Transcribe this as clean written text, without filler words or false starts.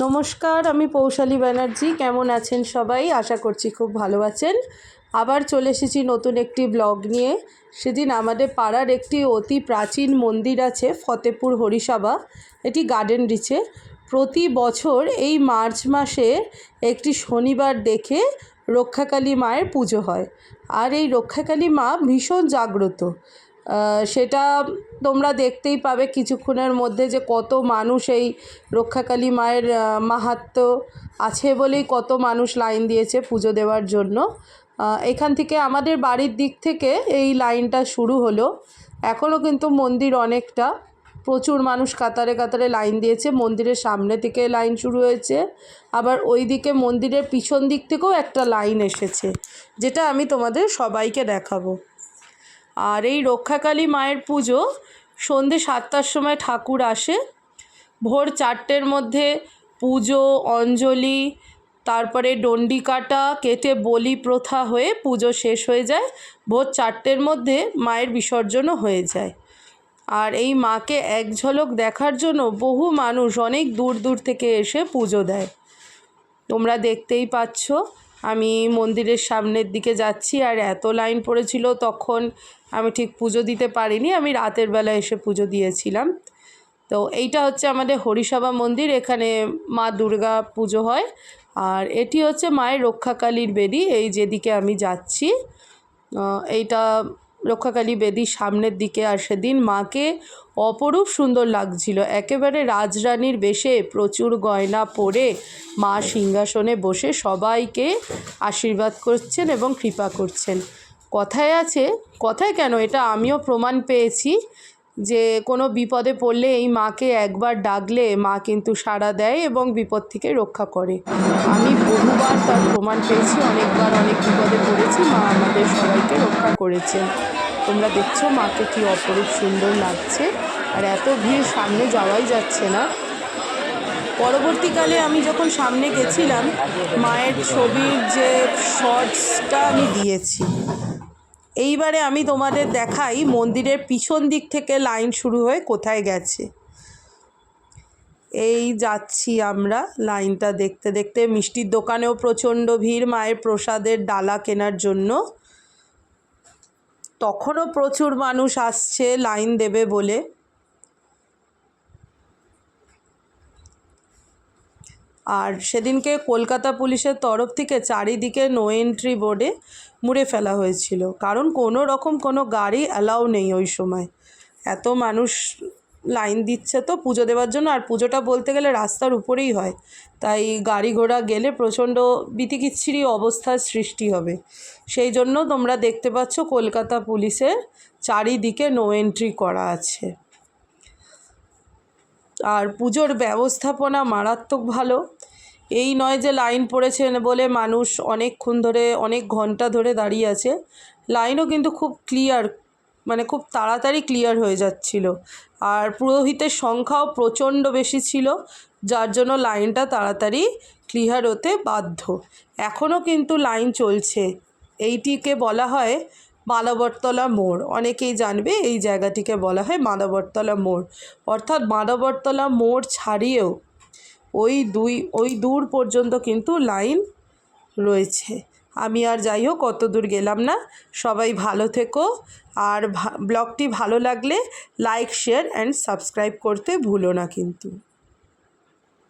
নমস্কার, আমি পৌশালী ব্যানার্জি। কেমন আছেন সবাই? আশা করছি খুব ভালো আছেন। আবার চলে এসেছি নতুন একটি ব্লগ নিয়ে। সেদিন আমাদের পাড়ার একটি অতি প্রাচীন মন্দির আছে, ফতেপুর হরিসভা। এটি গার্ডেন রিচে। প্রতি বছর এই মার্চ মাসে একটি শনিবার দেখে রক্ষাকালী মায়ের পুজো হয়। আর এই রক্ষাকালী মা ভীষণ জাগ্রত। সেটা তোমরা দেখতেই পাবে কিছুক্ষণের মধ্যে যে কত মানুষ এই রক্ষাকালী মায়ের মাহাত্ম্য আছে বলেই কত মানুষ লাইন দিয়েছে পুজো দেওয়ার জন্য। এখান থেকে আমাদের বাড়ির দিক থেকে এই লাইনটা শুরু হলো। এখনও কিন্তু মন্দির অনেকটা, প্রচুর মানুষ কাতারে কাতারে লাইন দিয়েছে। মন্দিরের সামনে থেকে লাইন শুরু হয়েছে, আবার ওই দিকে মন্দিরের পিছন দিক থেকেও একটা লাইন এসেছে, যেটা আমি তোমাদের সবাইকে দেখাবো। আর এই রক্ষাকালী মায়ের পুজো সন্ধ্যে 7টার সময় ঠাকুর আসে। ভোর 4টের মধ্যে পুজো, অঞ্জলি, তারপরে ডন্ডি কাটা কেটে বলি প্রথা হয়ে পুজো শেষ হয়ে যায়। ভোর 4টের মধ্যে মায়ের বিসর্জনও হয়ে যায়। আর এই মাকে এক ঝলক দেখার জন্য বহু মানুষ অনেক দূর দূর থেকে এসে পুজো দেয়। তোমরা দেখতেই পাচ্ছ আমি মন্দিরের সামনের দিকে যাচ্ছি, আর এত লাইন পড়েছিল তখন আমি ঠিক পুজো দিতে পারিনি। আমি রাতের বেলা এসে পুজো দিয়েছিলাম। তো এইটা হচ্ছে আমাদের হরিসভা মন্দির। এখানে মা দুর্গা পুজো হয়। আর এটি হচ্ছে মায়ের রক্ষাকালীর বেদি। এই যেদিকে আমি যাচ্ছি এইটা রক্ষাকালী বেদির সামনের দিকে। আর সেদিন মাকে অপরূপ সুন্দর লাগছিল, একেবারে রাজরানীর বেশে প্রচুর গয়না পরে মা সিংহাসনে বসে সবাইকে আশীর্বাদ করছেন এবং কৃপা করছেন। কথায় আছে, কথায় কেন, এটা আমিও প্রমাণ পেয়েছি যে কোনো বিপদে পড়লে এই মাকে একবার ডাকলে মা কিন্তু সাড়া দেয় এবং বিপদ থেকে রক্ষা করে। আমি বহুবার তার প্রমাণ পেয়েছি, অনেকবার অনেক বিপদে পড়েছি, মা আমাদের সবাইকে রক্ষা করেছেন। তোমরা দেখছো মাকে কি অপরূপ সুন্দর লাগছে। আর এত ভিড়, সামনে যাওয়াই যাচ্ছে না। পরবর্তীকালে আমি যখন সামনে গেছিলাম, মায়ের ছবির যে শর্টসটা আমি দিয়েছি। এইবারে আমি তোমাদের দেখাই মন্দিরের পিছন দিক থেকে লাইন শুরু হয়ে কোথায় গেছে। এই যাচ্ছি আমরা লাইনটা দেখতে দেখতে। মিষ্টির দোকানেও প্রচণ্ড ভিড় মায়ের প্রসাদের ডালা কেনার জন্য। তখনও প্রচুর মানুষ আসছে লাইন দেবে বলে। আর সেদিনকে কলকাতা পুলিশের তরফ থেকে চারিদিকে নো এন্ট্রি বোর্ডে মুড়ে ফেলা হয়েছিল, কারণ কোনো রকম কোনো গাড়ি অ্যালাউ নেই ওই সময়। এত মানুষ লাইন দিচ্ছে তো পুজো দেওয়ার জন্য। আর পুজোটা বলতে গেলে রাস্তার উপরেই হয়, তাই গাড়ি ঘোড়া গেলে প্রচণ্ড বিতিকিচ্ছিরি অবস্থার সৃষ্টি হবে। সেই জন্য তোমরা দেখতে পাচ্ছ কলকাতা পুলিশের চারিদিকে নো এন্ট্রি করা আছে। আর পুজোর ব্যবস্থাপনা মারাত্মক ভালো। এই নয় যে লাইন পড়েছেন বলে মানুষ অনেকক্ষণ ধরে, অনেক ঘন্টা ধরে দাঁড়িয়ে আছে। লাইনও কিন্তু খুব ক্লিয়ার, মানে খুব তাড়াতাড়ি ক্লিয়ার হয়ে যাচ্ছিল। আর পুরোহিতের সংখ্যাও প্রচণ্ড বেশি ছিল, যার জন্য লাইনটা তাড়াতাড়ি ক্লিয়ার হতে বাধ্য। এখনও কিন্তু লাইন চলছে। এইটিকে বলা হয় মাধবরতলা মোড়। অনেকেই জানবে এই জায়গাটিকে বলা হয় মাধবরতলা মোড়। অর্থাৎ মাধবরতলা মোড় ছাড়িয়েও ওই দূর পর্যন্ত কিন্তু লাইন রয়েছে। আমি আর যাই হোক অত দূর গেলাম না। সবাই ভালো থেকো। আর ব্লগটি ভালো লাগলে লাইক, শেয়ার অ্যান্ড সাবস্ক্রাইব করতে ভুলো না কিন্তু।